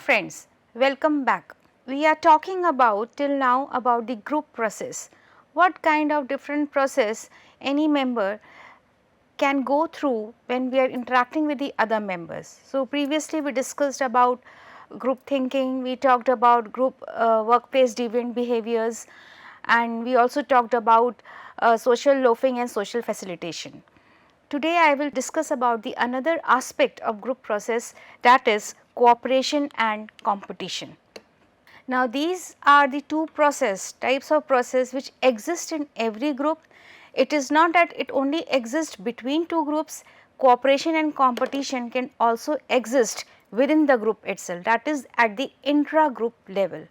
friends, welcome back. We are talking about till now about the group process. What kind of different process any member can go through when we are interacting with the other members. So, previously we discussed about group thinking, we talked about group workplace deviant behaviors, and we also talked about social loafing and social facilitation. Today I will discuss about the another aspect of group process, that is cooperation and competition. Now these are the two types of process which exist in every group. It is not that it only exists between two groups, cooperation and competition can also exist within the group itself, that is at the intra-group level.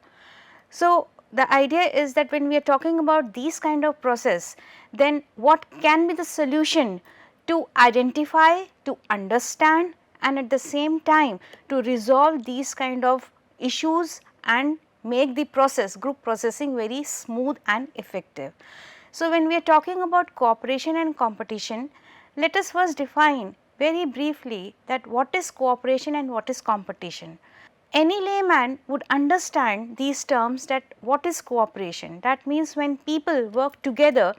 So the idea is that when we are talking about these kind of process, then what can be the solution to identify, to understand, and at the same time to resolve these kind of issues and make the process, group processing very smooth and effective. So when we are talking about cooperation and competition, let us first define very briefly that what is cooperation and what is competition. Any layman would understand these terms, that what is cooperation? That means when people work together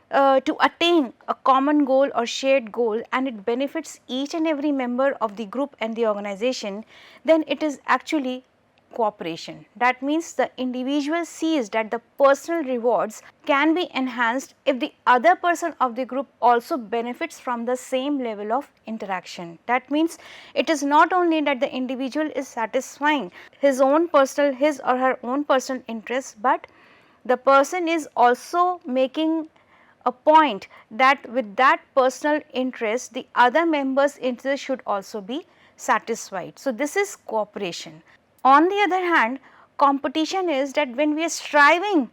to attain a common goal or shared goal and it benefits each and every member of the group and the organization, then it is actually cooperation. That means the individual sees that the personal rewards can be enhanced if the other person of the group also benefits from the same level of interaction. That means it is not only that the individual is satisfying his or her own personal interests, but the person is also making a point that with that personal interest the other members' interest should also be satisfied. So, this is cooperation. On the other hand, competition is that when we are striving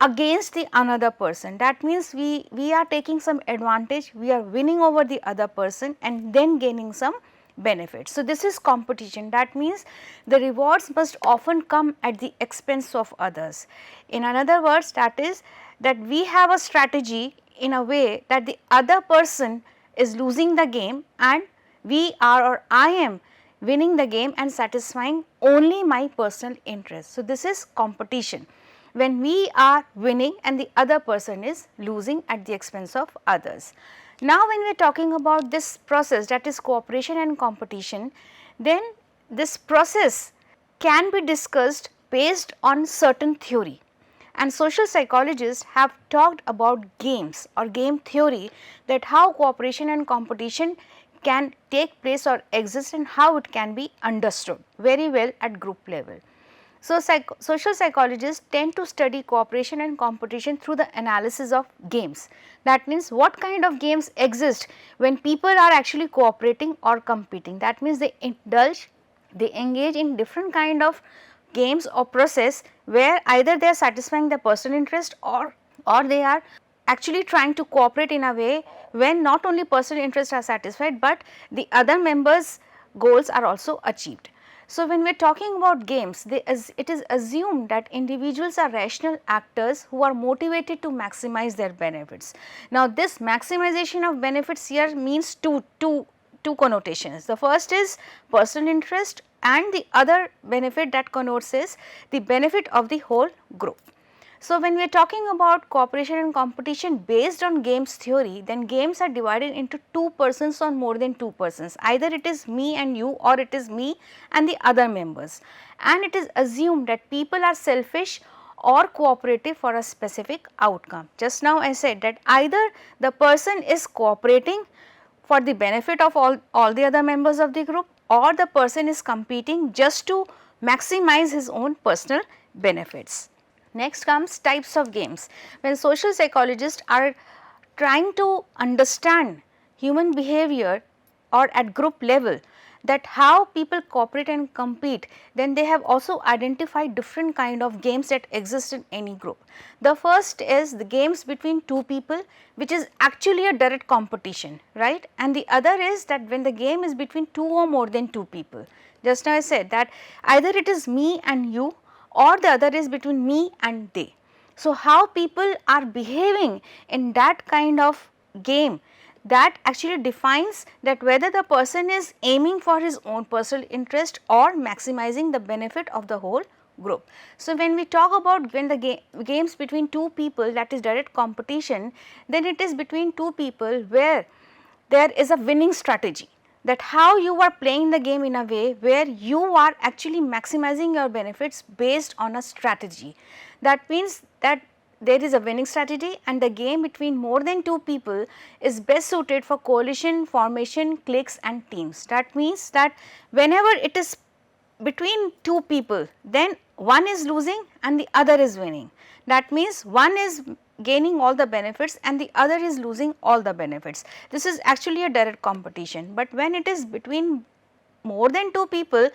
against the another person, that means we are taking some advantage, we are winning over the other person and then gaining some benefits. So, this is competition. That means the rewards must often come at the expense of others. In other words, that is that we have a strategy in a way that the other person is losing the game and we are, or I am winning the game and satisfying only my personal interest. So, this is competition, when we are winning and the other person is losing at the expense of others. Now, when we are talking about this process, that is cooperation and competition, then this process can be discussed based on certain theory, and social psychologists have talked about games or game theory, that how cooperation and competition can take place or exist and how it can be understood very well at group level. So, social psychologists tend to study cooperation and competition through the analysis of games. That means what kind of games exist when people are actually cooperating or competing. That means they engage in different kind of games or process where either they are satisfying their personal interest or they are actually trying to cooperate in a way when not only personal interests are satisfied, but the other members' goals are also achieved. So, when we are talking about games, it is assumed that individuals are rational actors who are motivated to maximize their benefits. Now, this maximization of benefits here means two connotations. The first is personal interest, and the other benefit that connotes is the benefit of the whole group. So, when we are talking about cooperation and competition based on games theory, then games are divided into two persons or more than two persons. Either it is me and you, or it is me and the other members, and it is assumed that people are selfish or cooperative for a specific outcome. Just now I said that either the person is cooperating for the benefit of all the other members of the group, or the person is competing just to maximize his own personal benefits. Next comes types of games. When social psychologists are trying to understand human behavior or at group level, that how people cooperate and compete, then they have also identified different kind of games that exist in any group. The first is the games between two people, which is actually a direct competition, right? And the other is that when the game is between two or more than two people. Just now I said that either it is me and you, or the other is between me and they. So, how people are behaving in that kind of game that actually defines that whether the person is aiming for his own personal interest or maximizing the benefit of the whole group. So, when we talk about when the games between two people, that is direct competition, then it is between two people where there is a winning strategy, that how you are playing the game in a way where you are actually maximizing your benefits based on a strategy. That means that there is a winning strategy, and the game between more than two people is best suited for coalition formation, cliques and teams. That means that whenever it is between two people, then one is losing and the other is winning. That means one is gaining all the benefits and the other is losing all the benefits. This is actually a direct competition, but when it is between more than two people,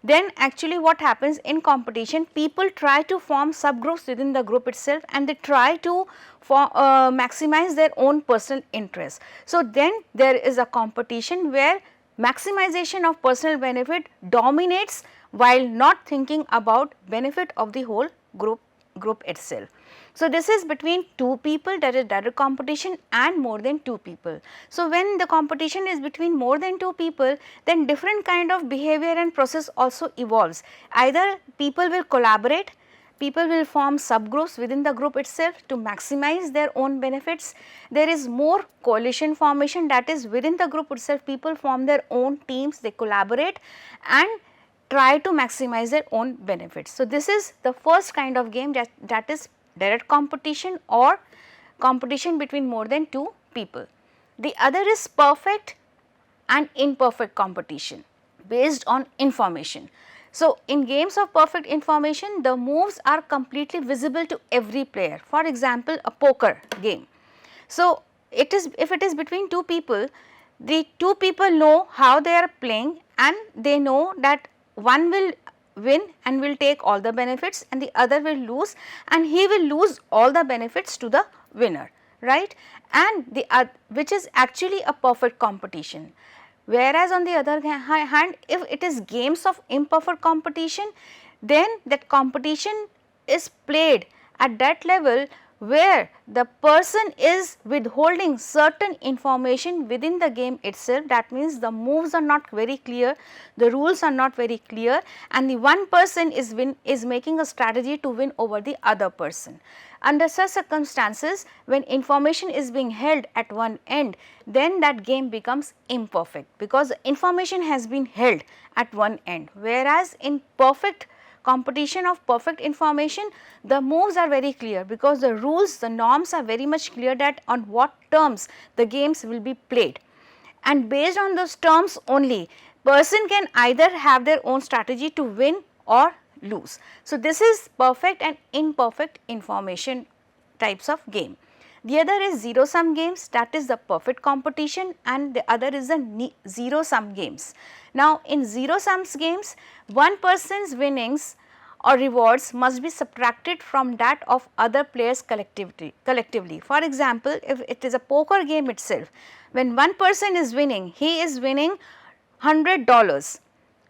then actually what happens in competition, people try to form subgroups within the group itself and they try to maximize their own personal interests. So, then there is a competition where maximization of personal benefit dominates while not thinking about benefit of the whole group itself. So, this is between two people, that is direct competition, and more than two people. So, when the competition is between more than two people, then different kind of behavior and process also evolves. Either people will collaborate, people will form subgroups within the group itself to maximize their own benefits. There is more coalition formation, that is within the group itself people form their own teams, they collaborate and try to maximize their own benefits. So, this is the first kind of game that is direct competition or competition between more than two people. The other is perfect and imperfect competition based on information. So, in games of perfect information, the moves are completely visible to every player. For example, a poker game. So, it is, if it is between two people, the two people know how they are playing and they know that one will win and will take all the benefits and the other will lose, and he will lose all the benefits to the winner, right, and the which is actually a perfect competition. Whereas, on the other hand, if it is games of imperfect competition, then that competition is played at that level where the person is withholding certain information within the game itself. That means, the moves are not very clear, the rules are not very clear, and the one person is making a strategy to win over the other person. Under such circumstances, when information is being held at one end, then that game becomes imperfect, because information has been held at one end, whereas in perfect competition of perfect information, the moves are very clear, because the rules, the norms are very much clear that on what terms the games will be played, and based on those terms only, person can either have their own strategy to win or lose. So, this is perfect and imperfect information types of game. The other is zero sum games, that is the perfect competition, and the other is the zero sum games. Now, in zero sums games, one person's winnings or rewards must be subtracted from that of other players collectively. For example, if it is a poker game itself, when one person is winning, he is winning $100,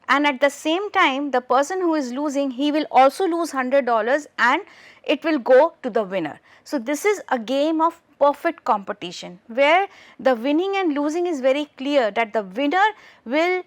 and at the same time the person who is losing, he will also lose $100 and it will go to the winner. So, this is a game of perfect competition where the winning and losing is very clear, that the winner will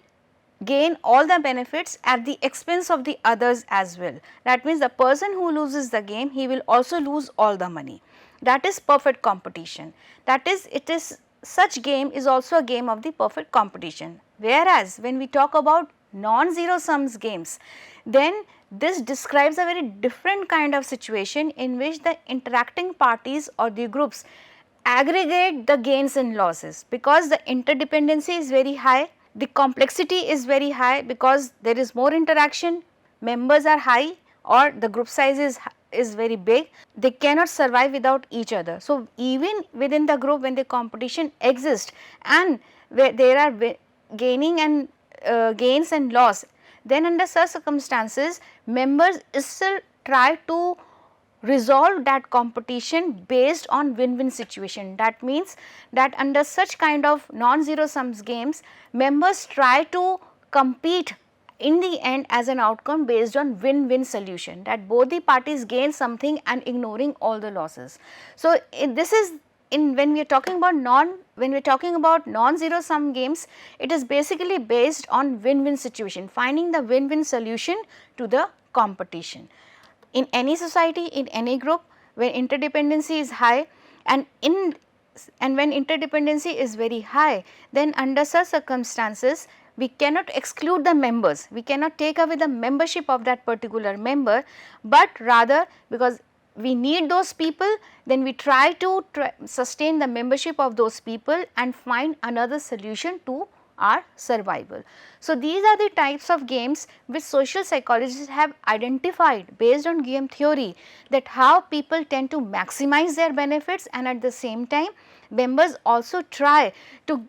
gain all the benefits at the expense of the others as well. That means, the person who loses the game, he will also lose all the money. That is perfect competition. That is, it is, such game is also a game of the perfect competition. Whereas, when we talk about non-zero sums games, then this describes a very different kind of situation in which the interacting parties or the groups aggregate the gains and losses, because the interdependency is very high, the complexity is very high, because there is more interaction, members are high or the group size is very big, they cannot survive without each other. So, even within the group, when the competition exists and where there are gaining and gains and loss, then under such circumstances, members still try to resolve that competition based on win-win situation. That means that under such kind of non-zero sums games, members try to compete in the end as an outcome based on win-win solution, that both the parties gain something and ignoring all the losses. So, this is when we are talking about non-zero sum games, it is basically based on win-win situation, finding the win-win solution to the competition. In any society, in any group, where interdependency is high, and when interdependency is very high, then under such circumstances we cannot exclude the members, we cannot take away the membership of that particular member, but rather because we need those people, then we try to sustain the membership of those people and find another solution to our survival. So, these are the types of games which social psychologists have identified based on game theory, that how people tend to maximize their benefits, and at the same time members also try to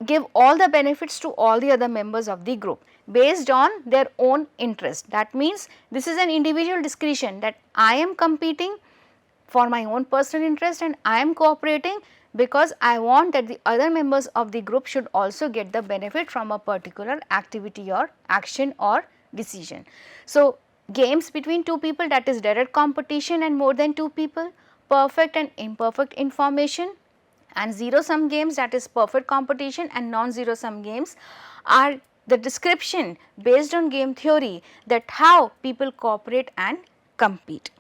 give all the benefits to all the other members of the group based on their own interest. That means, this is an individual discretion, that I am competing for my own personal interest and I am cooperating because I want that the other members of the group should also get the benefit from a particular activity or action or decision. So, games between two people, that is direct competition and more than two people, perfect and imperfect information, and zero sum games, that is perfect competition, and non-zero sum games are the description based on game theory that how people cooperate and compete.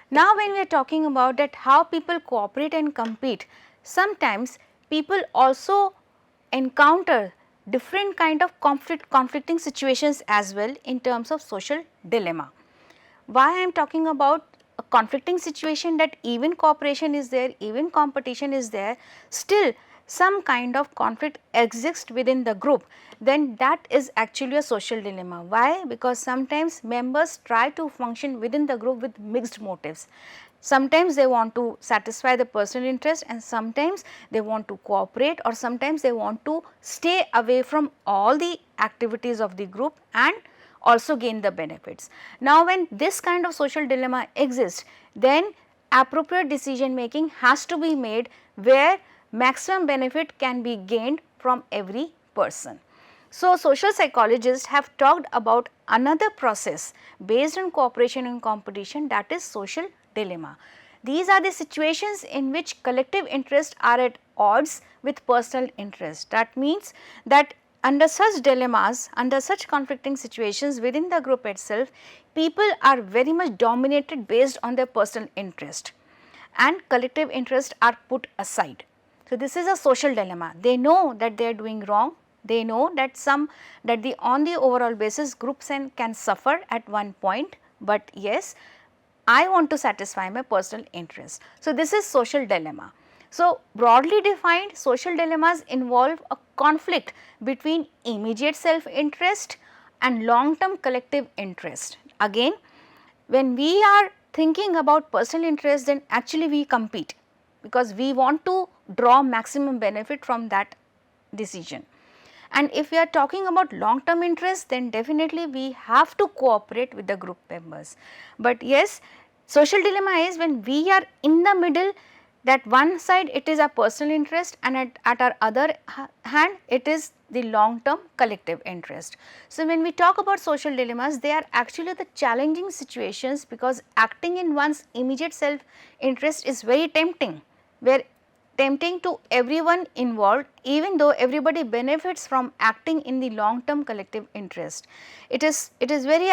Now, when we are talking about that how people cooperate and compete, sometimes people also encounter different kind of conflicting situations as well in terms of social dilemma. Why I am talking about a conflicting situation, that even cooperation is there, even competition is there, still some kind of conflict exists within the group, then that is actually a social dilemma. Why? Because sometimes members try to function within the group with mixed motives. Sometimes they want to satisfy the personal interest and sometimes they want to cooperate, or sometimes they want to stay away from all the activities of the group and also gain the benefits. Now, when this kind of social dilemma exists, then appropriate decision making has to be made where maximum benefit can be gained from every person. So, social psychologists have talked about another process based on cooperation and competition, that is social dilemma. These are the situations in which collective interests are at odds with personal interest. That means that under such dilemmas, under such conflicting situations within the group itself, people are very much dominated based on their personal interest and collective interests are put aside. So, this is a social dilemma. They know that they are doing wrong, they know that on the overall basis groups can suffer at one point, but yes, I want to satisfy my personal interest. So, this is social dilemma. So, broadly defined, social dilemmas involve a conflict between immediate self interest and long term collective interest. Again, when we are thinking about personal interest, then actually we compete because we want to draw maximum benefit from that decision. And if we are talking about long term interest, then definitely we have to cooperate with the group members. But yes, social dilemma is when we are in the middle, that one side it is our personal interest and at our other hand it is the long term collective interest. So, when we talk about social dilemmas, they are actually the challenging situations because acting in one's immediate self interest is very tempting, where tempting to everyone involved, even though everybody benefits from acting in the long term collective interest. It is very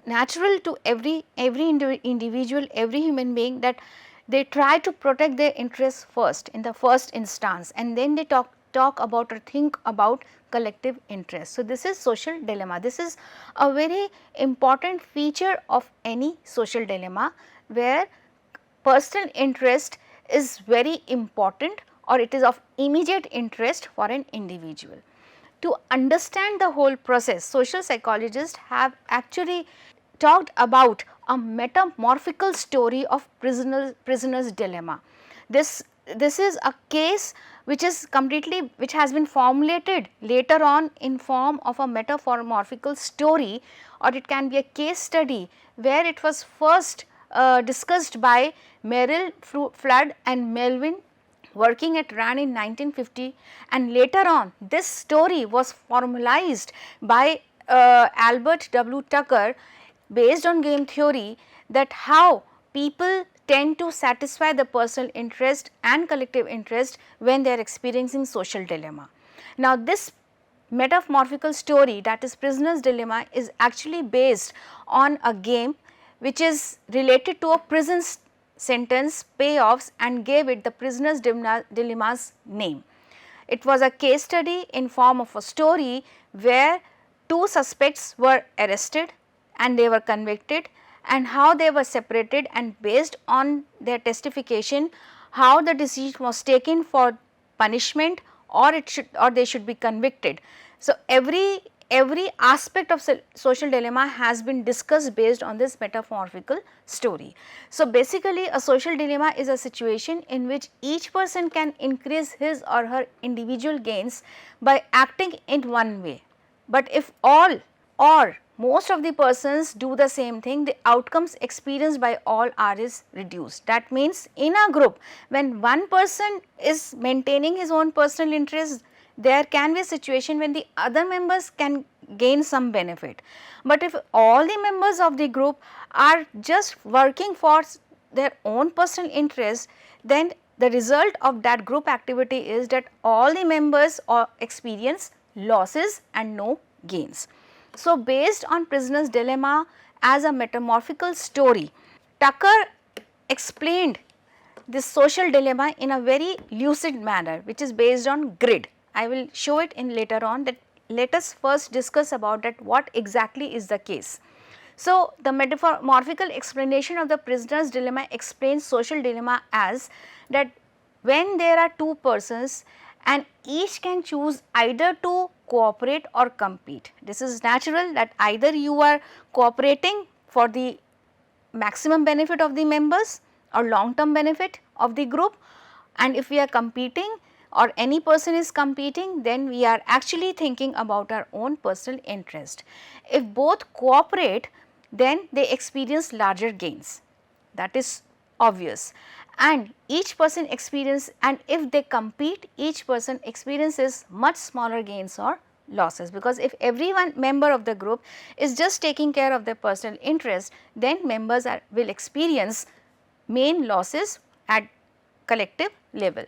natural to every individual, every human being, that they try to protect their interests first in the first instance, and then they talk about or think about collective interest. So, this is social dilemma. This is a very important feature of any social dilemma, where personal interest is very important or it is of immediate interest for an individual. To understand the whole process, social psychologists have actually talked about a metamorphical story of prisoner's dilemma. This is a case which has been formulated later on in form of a metamorphical story, or it can be a case study where it was first discussed by Merrill, Flood and Melvin working at RAND in 1950, and later on this story was formalized by Albert W. Tucker based on game theory, that how people tend to satisfy the personal interest and collective interest when they are experiencing social dilemma. Now, this metamorphical story, that is prisoner's dilemma, is actually based on a game which is related to a prison sentence payoffs and gave it the prisoner's dilemma's name. It was a case study in form of a story where two suspects were arrested and they were convicted, and how they were separated, and based on their testification how the decision was taken for punishment or they should be convicted. So, every aspect of social dilemma has been discussed based on this metamorphical story. So, basically a social dilemma is a situation in which each person can increase his or her individual gains by acting in one way, but if all or most of the persons do the same thing, the outcomes experienced by all are is reduced. That means, in a group, when one person is maintaining his own personal interest, there can be a situation when the other members can gain some benefit. But if all the members of the group are just working for their own personal interest, then the result of that group activity is that all the members experience losses and no gains. So, based on prisoner's dilemma as a metamorphical story, Tucker explained this social dilemma in a very lucid manner, which is based on grid. I will show it in later on. That let us first discuss about that what exactly is the case. So, the metamorphical explanation of the prisoner's dilemma explains social dilemma as that when there are two persons and each can choose either to cooperate or compete. This is natural that either you are cooperating for the maximum benefit of the members or long term benefit of the group, and if we are competing or any person is competing, then we are actually thinking about our own personal interest. If both cooperate, then they experience larger gains, that is obvious, and each person experience, and if they compete, each person experiences much smaller gains or losses, because if every one member of the group is just taking care of their personal interest, then members will experience main losses at collective level.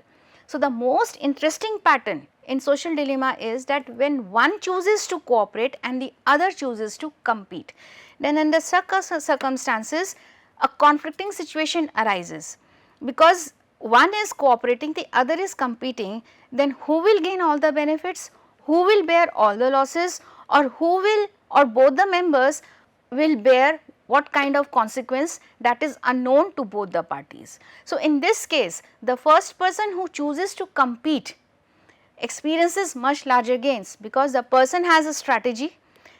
So, the most interesting pattern in social dilemma is that when one chooses to cooperate and the other chooses to compete, then under circumstances a conflicting situation arises, because one is cooperating, the other is competing, then who will gain all the benefits, who will bear all the losses, or who will, or both the members will bear what kind of consequence, that is unknown to both the parties. So, in this case the first person who chooses to compete experiences much larger gains, because the person has a strategy,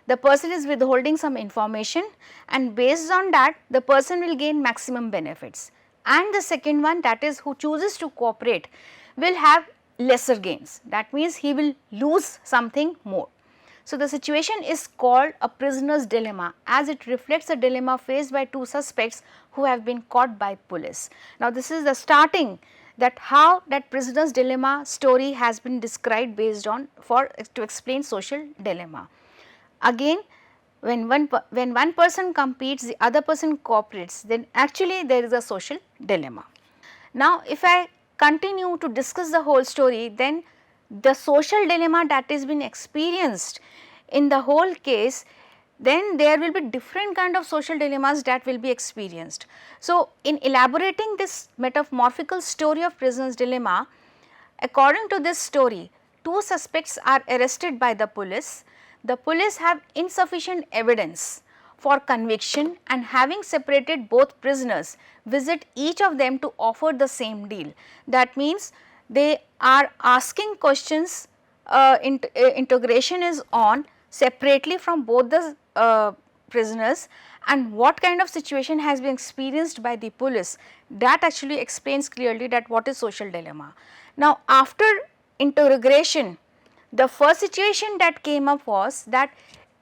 the person is withholding some information, and based on that the person will gain maximum benefits, and the second one, that is who chooses to cooperate, will have lesser gains, that means he will lose something more. So, the situation is called a prisoner's dilemma, as it reflects a dilemma faced by two suspects who have been caught by police. Now, this is the starting, that how that prisoner's dilemma story has been described based on to explain social dilemma. Again, when one person competes, the other person cooperates, then actually there is a social dilemma. Now, if I continue to discuss the whole story, then the social dilemma that is been experienced in the whole case, then there will be different kind of social dilemmas that will be experienced. So, in elaborating this metamorphical story of prisoner's dilemma, according to this story, two suspects are arrested by the police. The police have insufficient evidence for conviction, and having separated both prisoners, visit each of them to offer the same deal. That means they are asking questions, integration is on separately from both the prisoners, and what kind of situation has been experienced by the police, that actually explains clearly that what is social dilemma. Now, after interrogation, the first situation that came up was that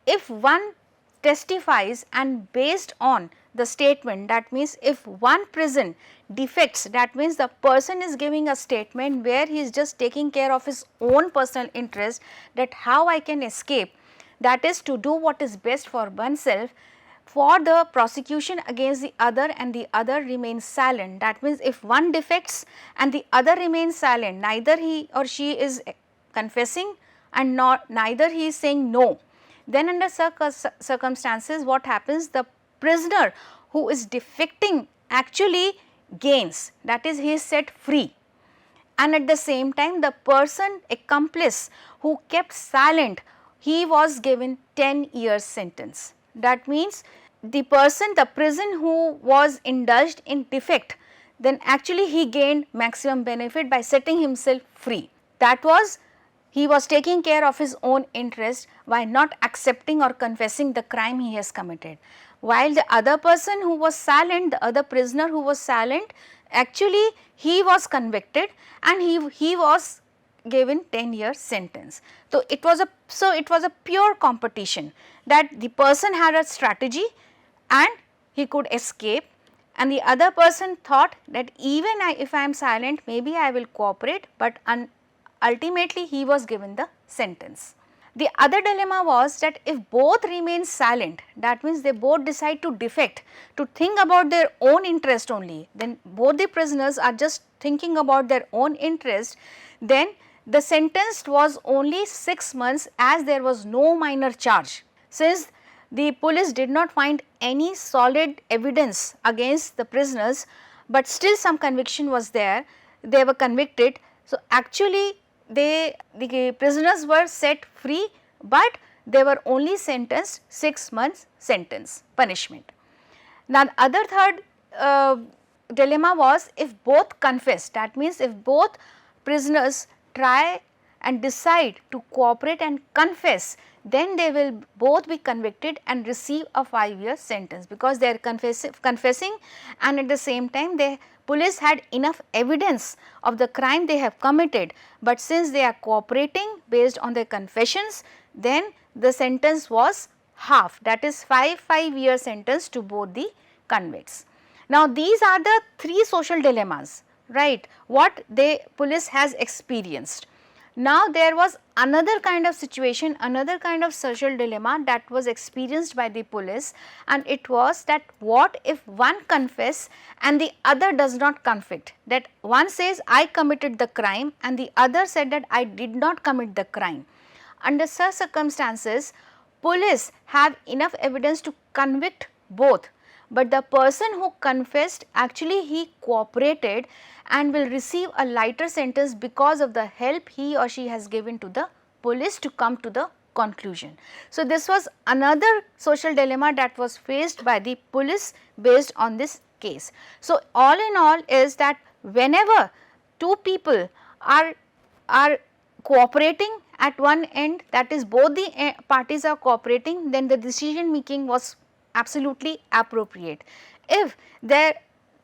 if one testifies and based on the statement, that means if one prison defects, that means the person is giving a statement where he is just taking care of his own personal interest, that how I can escape, that is to do what is best for oneself, for the prosecution against the other and the other remains silent. That means, if one defects and the other remains silent, neither he or she is confessing and neither he is saying no, then under circumstances what happens, the prisoner who is defecting actually gains, that is, he is set free, and at the same time the person accomplice who kept silent, he was given 10 years sentence. That means, the person, the prison who was indulged in defect, then actually he gained maximum benefit by setting himself free. That was, he was taking care of his own interest by not accepting or confessing the crime he has committed. While the other person who was silent, the other prisoner who was silent, actually he was convicted and he was given 10 years sentence. So, it was a pure competition, that the person had a strategy and he could escape, and the other person thought that even if I am silent, maybe I will cooperate, but ultimately he was given the sentence. The other dilemma was that if both remain silent, that means they both decide to defect, to think about their own interest only, then both the prisoners are just thinking about their own interest, then the sentence was only 6 months, as there was no minor charge. Since the police did not find any solid evidence against the prisoners, but still some conviction was there, they were convicted. So, actually the prisoners were set free, but they were only sentenced 6 months sentence punishment. Now, the other third dilemma was if both confess, that means if both prisoners try and decide to cooperate and confess, then they will both be convicted and receive a 5-year sentence, because they are confessing, and at the same time the police had enough evidence of the crime they have committed, but since they are cooperating based on their confessions, then the sentence was half, that is 5-year sentence to both the convicts. Now, these are the 3 social dilemmas, right, what the police has experienced. Now, there was another kind of situation, another kind of social dilemma that was experienced by the police, and it was that what if one confess and the other does not convict, that one says I committed the crime and the other said that I did not commit the crime. Under such circumstances, police have enough evidence to convict both, but the person who confessed actually he cooperated and will receive a lighter sentence because of the help he or she has given to the police to come to the conclusion. So, this was another social dilemma that was faced by the police based on this case. So, all in all is that whenever 2 people are cooperating at one end, that is both the parties are cooperating, then the decision making was absolutely appropriate. If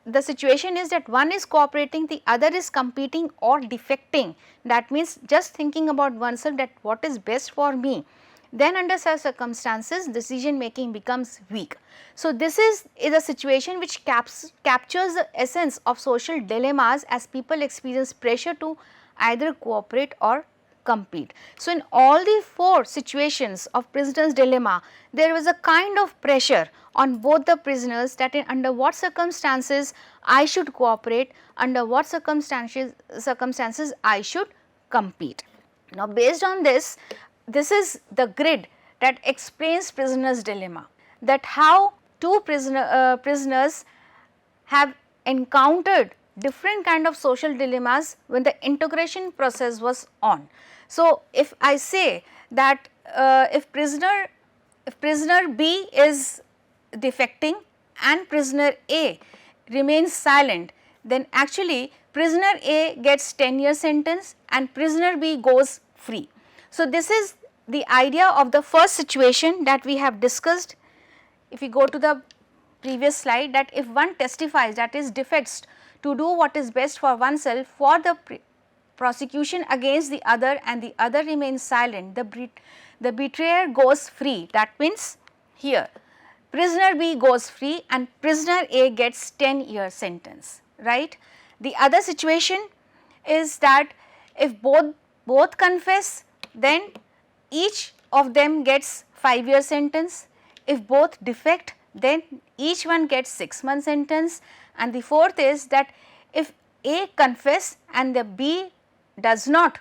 the situation is that one is cooperating, the other is competing or defecting, that means just thinking about oneself that what is best for me, then under such circumstances decision making becomes weak. So, this is a situation which captures the essence of social dilemmas, as people experience pressure to either cooperate or compete. So, in all the 4 situations of prisoner's dilemma, there was a kind of pressure on both the prisoners, that under what circumstances I should cooperate, under what circumstances I should compete. Now, based on this, this is the grid that explains prisoner's dilemma, that how 2 prisoners have encountered different kind of social dilemmas when the integration process was on. So, if I say that if prisoner B is defecting and prisoner A remains silent, then actually prisoner A gets 10-year sentence and prisoner B goes free. So, this is the idea of the first situation that we have discussed. If we go to the previous slide, that if one testifies, that is defects to do what is best for oneself for the prosecution against the other and the other remains silent, the betrayer goes free. That means here prisoner B goes free and prisoner A gets 10-year sentence, right. The other situation is that if both confess, then each of them gets 5-year sentence. If both defect, then each one gets 6 month sentence, and the fourth is that if A confess and the B does not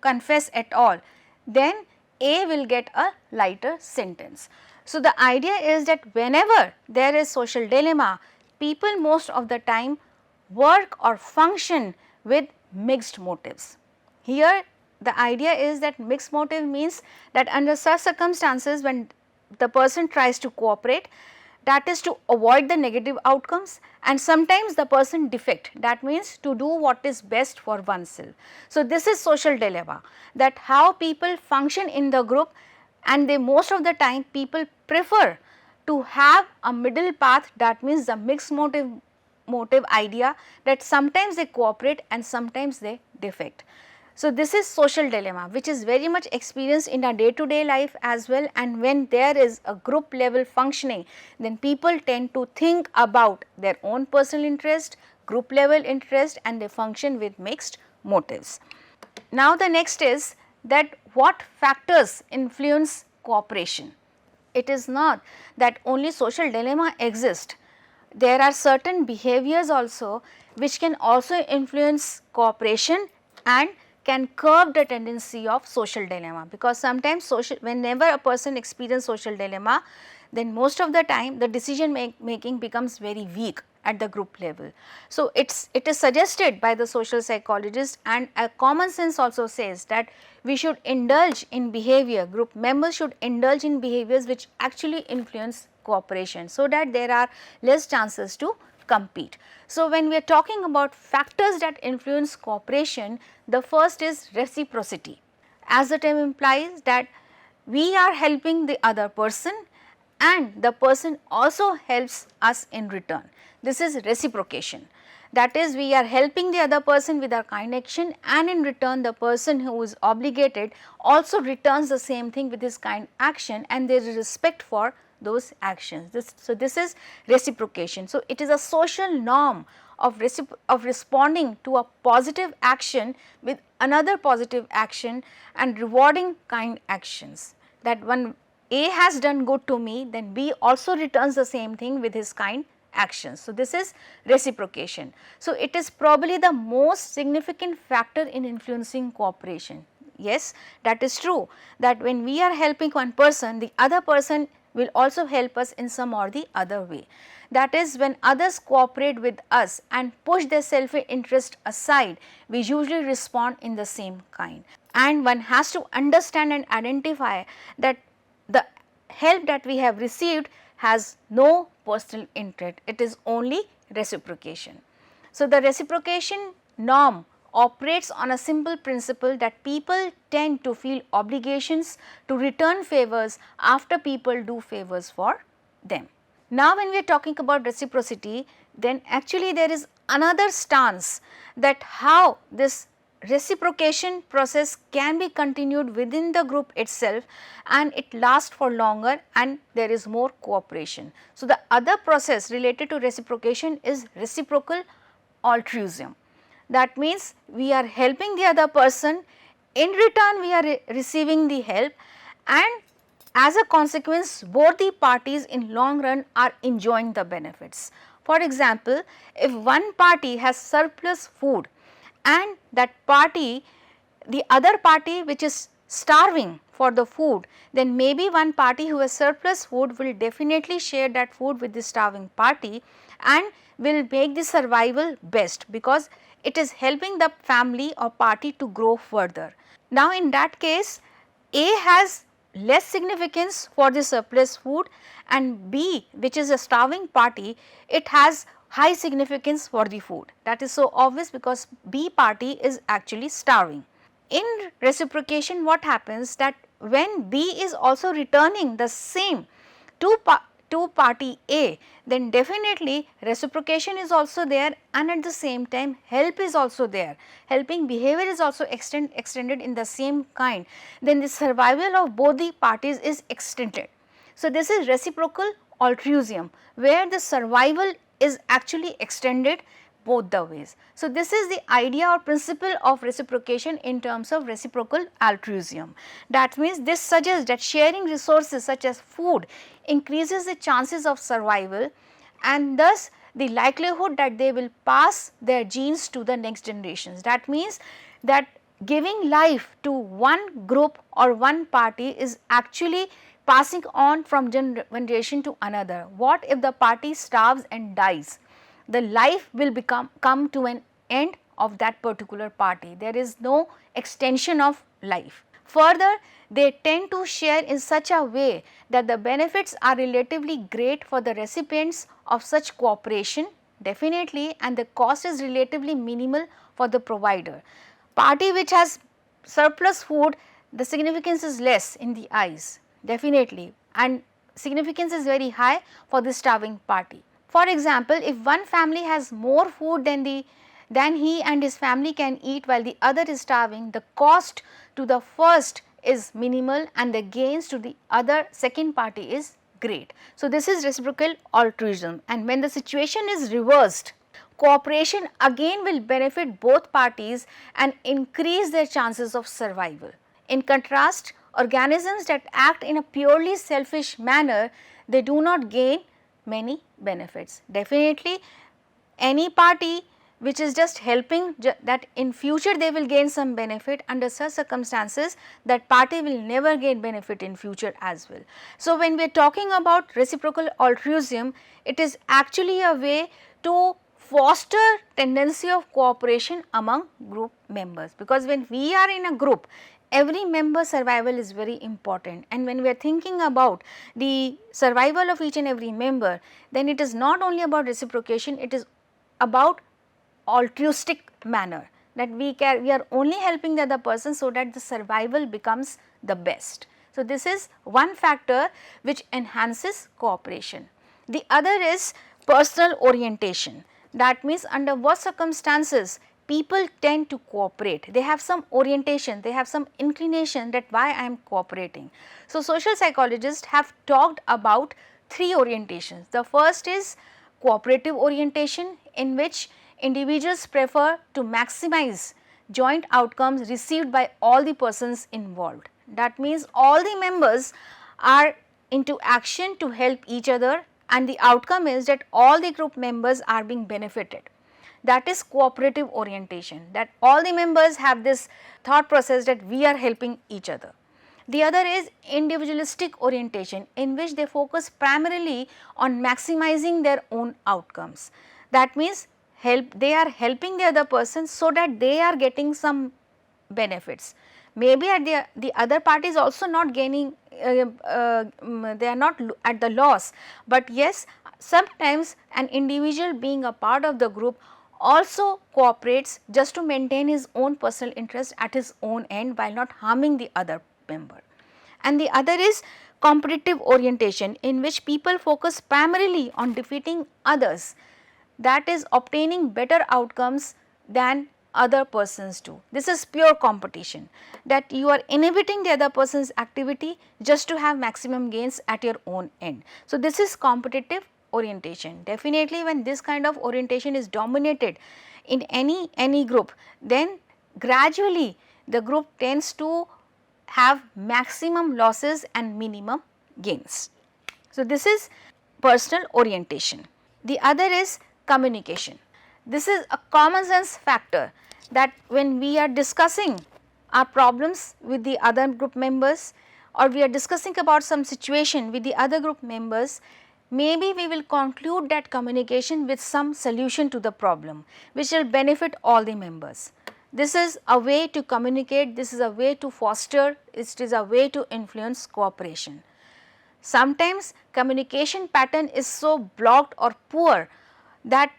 confess at all, then A will get a lighter sentence. So, the idea is that whenever there is social dilemma, people most of the time work or function with mixed motives. Here the idea is that mixed motive means that under such circumstances, when the person tries to cooperate, that is to avoid the negative outcomes, and sometimes the person defect, that means to do what is best for oneself. So, this is social dilemma, that how people function in the group, and they most of the time people prefer to have a middle path, that means the mixed motive idea, that sometimes they cooperate and sometimes they defect. So, this is social dilemma, which is very much experienced in our day to day life as well, and when there is a group level functioning, then people tend to think about their own personal interest, group level interest, and they function with mixed motives. Now, the next is that what factors influence cooperation. It is not that only social dilemma exists. There are certain behaviors also which can also influence cooperation and can curb the tendency of social dilemma, because sometimes whenever a person experiences social dilemma, then most of the time the decision making becomes very weak at the group level. So, it is suggested by the social psychologist, and a common sense also says that we should indulge in behavior, group members should indulge in behaviors which actually influence cooperation, so that there are less chances to compete. So, when we are talking about factors that influence cooperation, the first is reciprocity. As the term implies, that we are helping the other person and the person also helps us in return. This is reciprocation. That is, we are helping the other person with our kind action, and in return the person who is obligated also returns the same thing with his kind action, and there is respect for those actions. So, this is reciprocation. So, it is a social norm of responding to a positive action with another positive action and rewarding kind actions, that when A has done good to me, then B also returns the same thing with his kind actions. So, this is reciprocation. So, it is probably the most significant factor in influencing cooperation. Yes, that is true, that when we are helping one person, the other person will also help us in some or the other way. That is, when others cooperate with us and push their self interest aside, we usually respond in the same kind. And one has to understand and identify that the help that we have received has no personal interest, it is only reciprocation. So, the reciprocation norm operates on a simple principle that people tend to feel obligations to return favors after people do favors for them. Now, when we are talking about reciprocity, then actually there is another stance, that how this reciprocation process can be continued within the group itself and it lasts for longer and there is more cooperation. So, the other process related to reciprocation is reciprocal altruism. That means we are helping the other person, in return we are receiving the help, and as a consequence both the parties in long run are enjoying the benefits. For example, if one party has surplus food and that party, the other party which is starving for the food, then maybe one party who has surplus food will definitely share that food with the starving party and will make the survival best, because it is helping the family or party to grow further. Now, in that case, A has less significance for the surplus food, and B, which is a starving party, it has high significance for the food. That is so obvious, because B party is actually starving. In reciprocation, what happens, that when B is also returning the same to party A, then definitely reciprocation is also there, and at the same time help is also there, helping behavior is also extended in the same kind, then the survival of both the parties is extended. So, this is reciprocal altruism, where the survival is actually extended both the ways. So, this is the idea or principle of reciprocation in terms of reciprocal altruism. That means this suggests that sharing resources such as food increases the chances of survival and thus the likelihood that they will pass their genes to the next generations. That means that giving life to one group or one party is actually passing on from generation to another. What if the party starves and dies? The life will come to an end of that particular party. There is no extension of life. Further, they tend to share in such a way that the benefits are relatively great for the recipients of such cooperation definitely, and the cost is relatively minimal for the provider. Party which has surplus food, the significance is less in the eyes definitely, and significance is very high for the starving party. For example, if one family has more food than he and his family can eat while the other is starving, the cost to the first is minimal and the gains to the other second party is great. So, this is reciprocal altruism, and when the situation is reversed, cooperation again will benefit both parties and increase their chances of survival. In contrast, organisms that act in a purely selfish manner, they do not gain many benefits. Definitely any party which is just helping that in future they will gain some benefit, under such circumstances that party will never gain benefit in future as well. So, when we are talking about reciprocal altruism, it is actually a way to foster tendency of cooperation among group members, because when we are in a group, every member survival is very important, and when we are thinking about the survival of each and every member, then it is not only about reciprocation, it is about altruistic manner, that we are only helping the other person so that the survival becomes the best. So, this is one factor which enhances cooperation. The other is personal orientation. That means under what circumstances people tend to cooperate, they have some orientation, they have some inclination that why I am cooperating. So, social psychologists have talked about three orientations. The first is cooperative orientation, in which individuals prefer to maximize joint outcomes received by all the persons involved. That means all the members are into action to help each other, and the outcome is that all the group members are being benefited. That is cooperative orientation, that all the members have this thought process that we are helping each other. The other is individualistic orientation, in which they focus primarily on maximizing their own outcomes. That means they are helping the other person so that they are getting some benefits. Maybe at the other party is also not gaining, they are not at the loss, but yes, sometimes an individual being a part of the group also cooperates just to maintain his own personal interest at his own end while not harming the other member. And the other is competitive orientation, in which people focus primarily on defeating others, that is obtaining better outcomes than other persons do. This is pure competition, that you are inhibiting the other person's activity just to have maximum gains at your own end. So, this is competitive orientation. Definitely when this kind of orientation is dominated in any group, then gradually the group tends to have maximum losses and minimum gains. So, this is personal orientation. The other is communication. This is a common sense factor, that when we are discussing our problems with the other group members, or we are discussing about some situation with the other group members, maybe we will conclude that communication with some solution to the problem which will benefit all the members. This is a way to communicate, this is a way to foster, it is a way to influence cooperation. Sometimes communication pattern is so blocked or poor that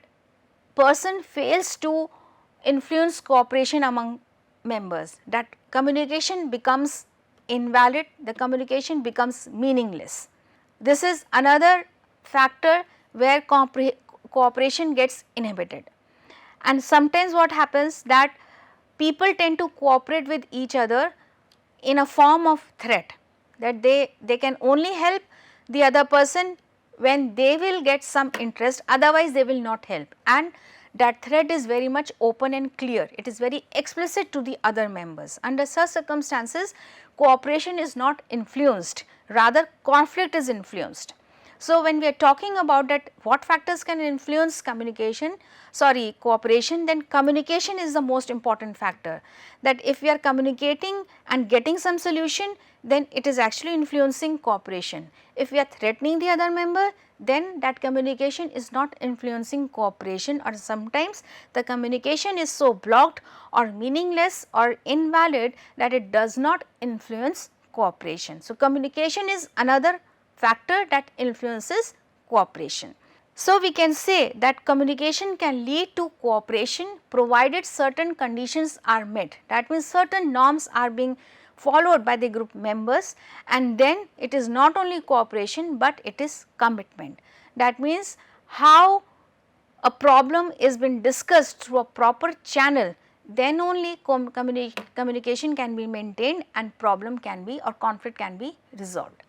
person fails to influence cooperation among members, that communication becomes invalid, the communication becomes meaningless. This is another factor where cooperation gets inhibited. And sometimes what happens, that people tend to cooperate with each other in a form of threat, that they can only help the other person when they will get some interest, otherwise they will not help, and that threat is very much open and clear, it is very explicit to the other members. Under such circumstances, cooperation is not influenced, rather conflict is influenced. So, when we are talking about that what factors can influence cooperation, then communication is the most important factor, that if we are communicating and getting some solution, then it is actually influencing cooperation. If we are threatening the other member, then that communication is not influencing cooperation, or sometimes the communication is so blocked or meaningless or invalid that it does not influence cooperation. So, communication is another factor that influences cooperation. So, we can say that communication can lead to cooperation provided certain conditions are met, that means certain norms are being followed by the group members, and then it is not only cooperation, but it is commitment. That means how a problem is been discussed through a proper channel, then only communication can be maintained and problem can be or conflict can be resolved.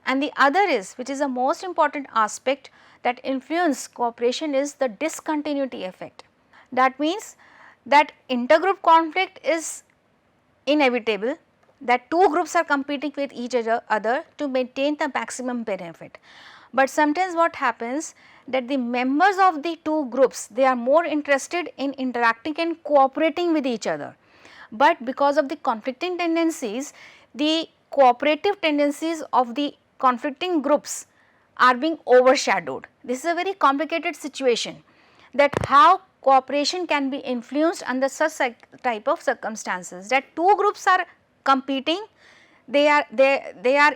And the other is, which is the most important aspect that influence cooperation, is the discontinuity effect. That means that intergroup conflict is inevitable, that two groups are competing with each other to maintain the maximum benefit. But sometimes what happens, that the members of the two groups, they are more interested in interacting and cooperating with each other, but because of the conflicting tendencies, the cooperative tendencies of the conflicting groups are being overshadowed. This is a very complicated situation, that how cooperation can be influenced under such type of circumstances, that two groups are competing, they are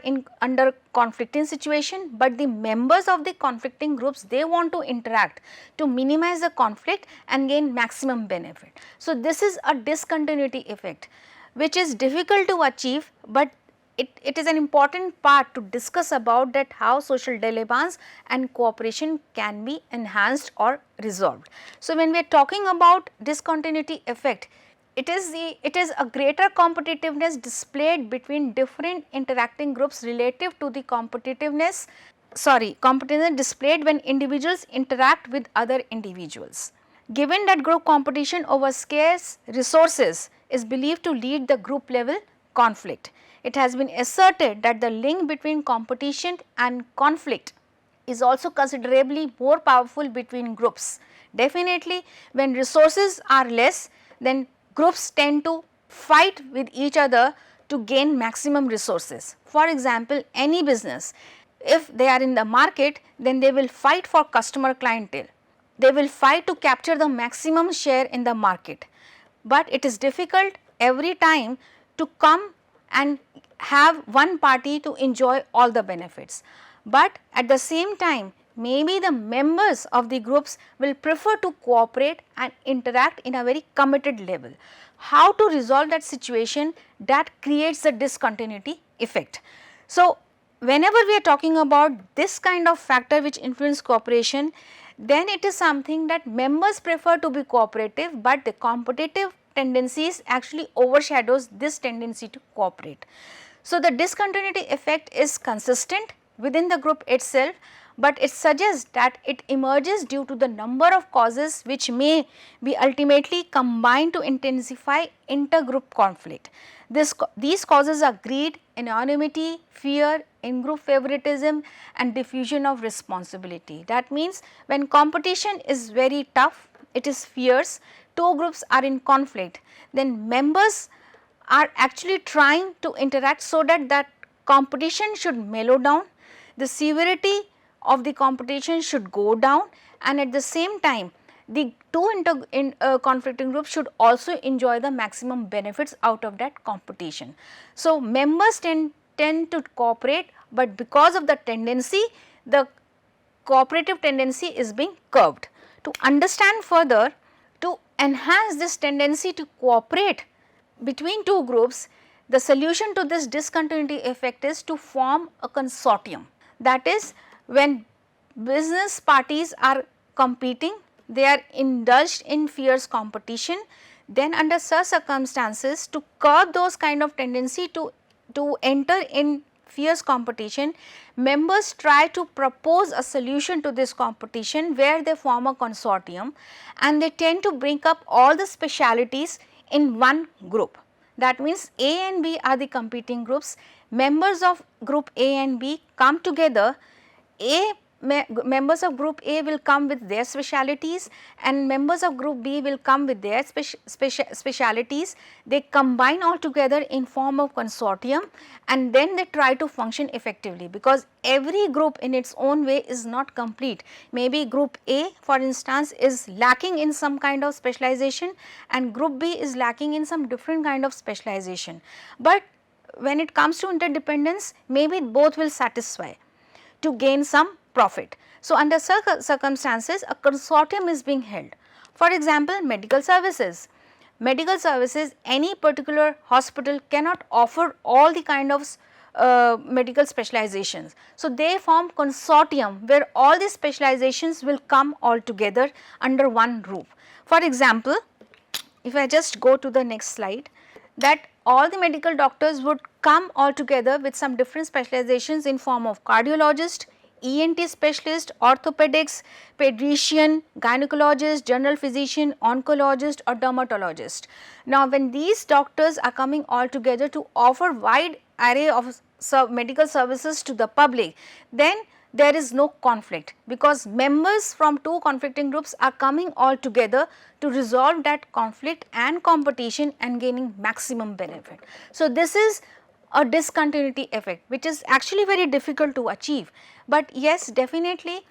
in under conflicting situation, but the members of the conflicting groups, they want to interact to minimize the conflict and gain maximum benefit. So, this is a discontinuity effect which is difficult to achieve, but it is an important part to discuss about that how social dilemmas and cooperation can be enhanced or resolved. So, when we are talking about discontinuity effect, it is a greater competitiveness displayed between different interacting groups relative to the competitiveness displayed when individuals interact with other individuals. Given that group competition over scarce resources is believed to lead the group level conflict, it has been asserted that the link between competition and conflict is also considerably more powerful between groups. Definitely, when resources are less, then groups tend to fight with each other to gain maximum resources. For example, any business, if they are in the market, then they will fight for customer clientele. They will fight to capture the maximum share in the market, but it is difficult every time to come and have one party to enjoy all the benefits. But at the same time, maybe the members of the groups will prefer to cooperate and interact in a very committed level. How to resolve that situation? That creates the discontinuity effect. So, whenever we are talking about this kind of factor which influence cooperation, then it is something that members prefer to be cooperative, but the competitive tendencies actually overshadows this tendency to cooperate. So, the discontinuity effect is consistent within the group itself, but it suggests that it emerges due to the number of causes which may be ultimately combined to intensify intergroup conflict. These causes are greed, anonymity, fear, in-group favoritism and diffusion of responsibility. That means, when competition is very tough, it is fierce, two groups are in conflict, then members are actually trying to interact so that competition should mellow down, the severity of the competition should go down, and at the same time the two conflicting groups should also enjoy the maximum benefits out of that competition. So, members tend to cooperate, but because of the tendency, the cooperative tendency is being curbed. To understand further, to enhance this tendency to cooperate between two groups, the solution to this discontinuity effect is to form a consortium. That is, when business parties are competing, they are indulged in fierce competition, then under such circumstances, to curb those kind of tendency to enter in fierce competition, members try to propose a solution to this competition where they form a consortium and they tend to bring up all the specialities in one group. That means A and B are the competing groups, members of group A and B come together, members of group A will come with their specialities and members of group B will come with their specialities. They combine all together in form of consortium and then they try to function effectively, because every group in its own way is not complete. Maybe group A for instance is lacking in some kind of specialization and group B is lacking in some different kind of specialization, but when it comes to interdependence, maybe both will satisfy to gain some profit. So, under circumstances a consortium is being held. For example, medical services. Medical services, any particular hospital cannot offer all the kind of medical specializations. So, they form consortium where all the specializations will come all together under one roof. For example, if I just go to the next slide, that all the medical doctors would come all together with some different specializations in form of cardiologist, ENT specialist, orthopedics, pediatrician, gynecologist, general physician, oncologist or dermatologist. Now, when these doctors are coming all together to offer wide array of medical services to the public, then there is no conflict, because members from two conflicting groups are coming all together to resolve that conflict and competition and gaining maximum benefit. So, this is a discontinuity effect which is actually very difficult to achieve, but yes, definitely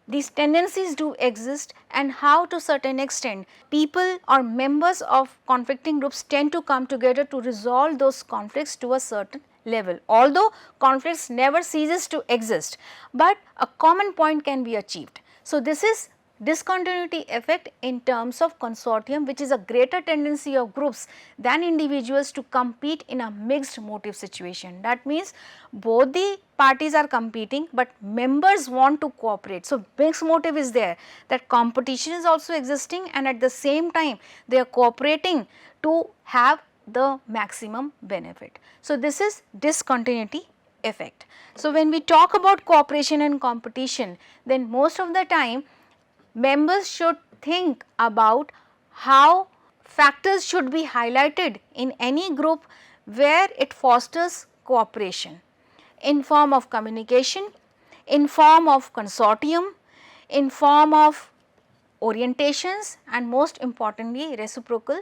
these tendencies do exist, and how to certain extent people or members of conflicting groups tend to come together to resolve those conflicts to a certain level. Although conflicts never ceases to exist, but a common point can be achieved. So, this is discontinuity effect in terms of consortium, which is a greater tendency of groups than individuals to compete in a mixed motive situation. That means both the parties are competing, but members want to cooperate. So, mixed motive is there, that competition is also existing and at the same time they are cooperating to have the maximum benefit. So, this is discontinuity effect. So, when we talk about cooperation and competition, then most of the time members should think about how factors should be highlighted in any group where it fosters cooperation in form of communication, in form of consortium, in form of orientations and most importantly reciprocal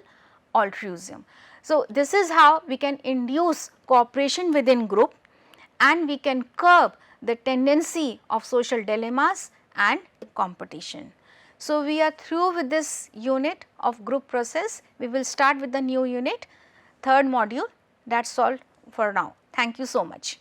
altruism. So, this is how we can induce cooperation within group and we can curb the tendency of social dilemmas and competition. So, we are through with this unit of group process. We will start with the new unit, third module. That is all for now. Thank you so much.